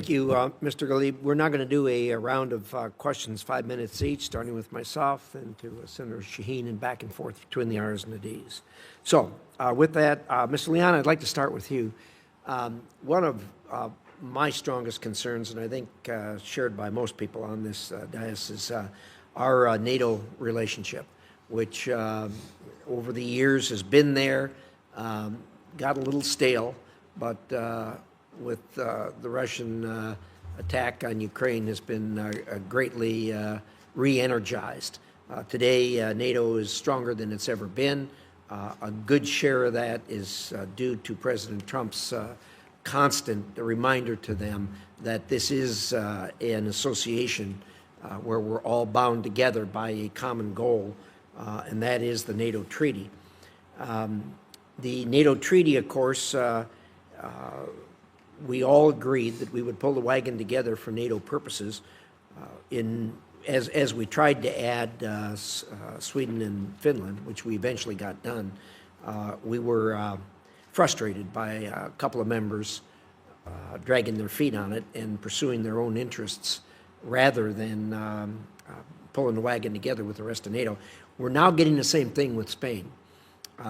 Thank you, Mr. Galib. We're now going to do a round of questions, 5 minutes each, starting with myself and to Senator Shaheen and back and forth between the R's and the D's. So with that, Mr. Leon, I'd like to start with you. One of my strongest concerns, and I think shared by most people on this dais, is our NATO relationship, which over the years has been there, got a little stale, but with the Russian attack on Ukraine has been greatly re-energized. Today, NATO is stronger than it's ever been. A good share of that is due to President Trump's constant reminder to them that this is an association where we're all bound together by a common goal, and that is the NATO treaty. The NATO treaty, of course, we all agreed that we would pull the wagon together for NATO purposes. As we tried to add Sweden and Finland, which we eventually got done, we were frustrated by a couple of members dragging their feet on it and pursuing their own interests rather than pulling the wagon together with the rest of NATO. We're now getting the same thing with Spain.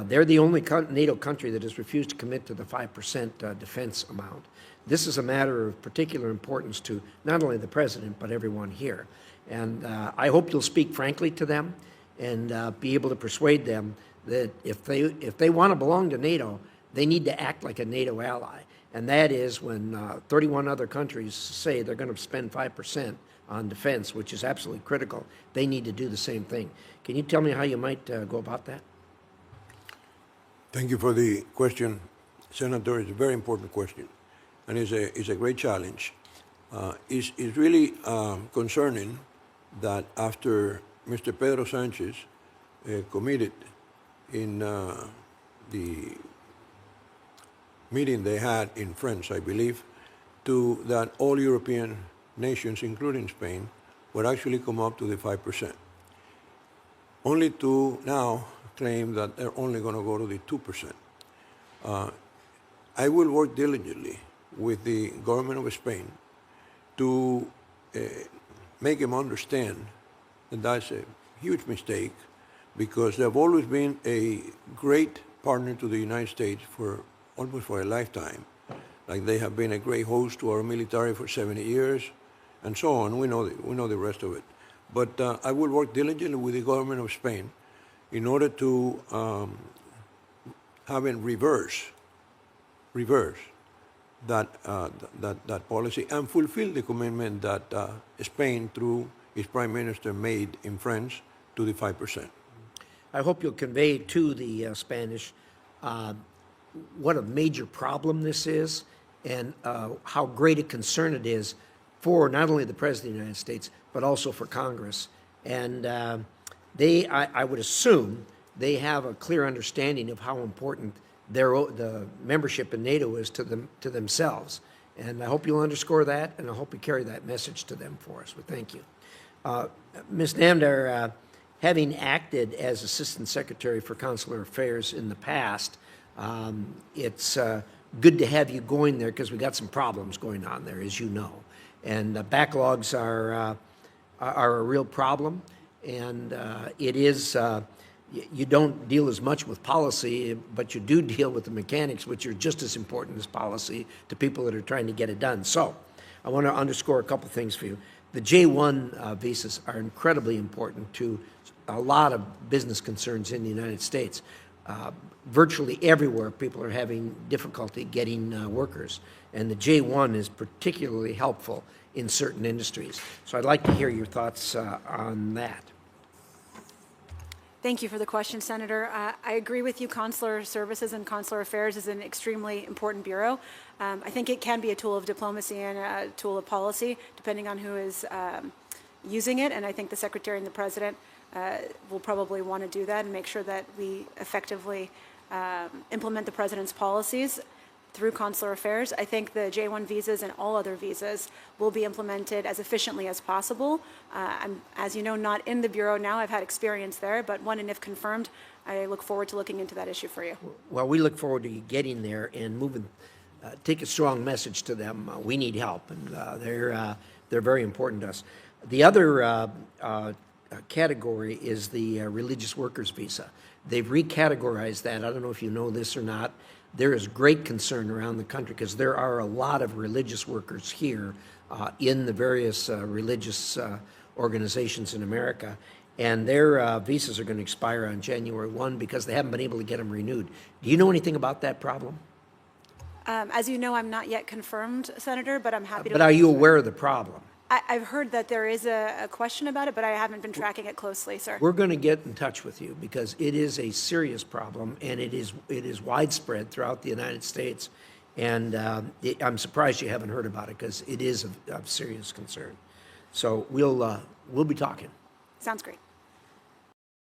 They're the only NATO country that has refused to commit to the 5% defense amount. This is a matter of particular importance to not only the president, but everyone here. And I hope you'll speak frankly to them and be able to persuade them that if they want to belong to NATO, they need to act like a NATO ally. And that is when 31 other countries say they're going to spend 5% on defense, which is absolutely critical, they need to do the same thing. Can you tell me how you might go about that? Thank you for the question, Senator. It's a very important question, and it's a great challenge. It's really concerning that after Mr. Pedro Sanchez committed in the meeting they had in France, I believe, to that all European nations, including Spain, would actually come up to the 5%. Only to now claim that they're only going to go to the 2%. I will work diligently with the government of Spain to make them understand that that's a huge mistake, because they've always been a great partner to the United States for almost for a lifetime. Like they have been a great host to our military for 70 years, and so on. We know the rest of it. But I will work diligently with the government of Spain in order to have it reverse that policy and fulfill the commitment that Spain, through its prime minister, made in France to the 5%. I hope you'll convey to the Spanish what a major problem this is and how great a concern it is for not only the President of the United States, but also for Congress. And I would assume they have a clear understanding of how important the membership in NATO is to themselves. And I hope you'll underscore that, and I hope you carry that message to them for us. Well, thank you. Ms. Namdar, having acted as Assistant Secretary for Consular Affairs in the past, it's good to have you going there because we got some problems going on there, as you know. And backlogs are a real problem. And it is, you don't deal as much with policy, but you do deal with the mechanics, which are just as important as policy to people that are trying to get it done. So I want to underscore a couple things for you. The J-1 visas are incredibly important to a lot of business concerns in the United States. Virtually everywhere, people are having difficulty getting workers, and the J-1 is particularly helpful in certain industries. So I'd like to hear your thoughts on that. Thank you for the question, Senator. I agree with you. Consular Services and Consular Affairs is an extremely important bureau. I think it can be a tool of diplomacy and a tool of policy, depending on who is using it. And I think the Secretary and the President will probably want to do that and make sure that we effectively implement the President's policies through Consular Affairs. I think the J-1 visas and all other visas will be implemented as efficiently as possible. I'm, as you know, not in the Bureau now. I've had experience there, but when and if confirmed, I look forward to looking into that issue for you. Well, we look forward to you getting there and moving take a strong message to them. We need help, and they're very important to us. The other category is the religious workers visa. They've recategorized that. I don't know if you know this or not. There is great concern around the country because there are a lot of religious workers here in the various religious organizations in America, and their visas are going to expire on January 1 because they haven't been able to get them renewed. Do you know anything about that problem? As you know, I'm not yet confirmed, Senator, but I'm happy to. But are you aware of the problem? I've heard that there is a question about it, but I haven't been tracking it closely, sir. We're going to get in touch with you because it is a serious problem, and it is widespread throughout the United States. And I'm surprised you haven't heard about it because it is of serious concern. So we'll be talking. Sounds great.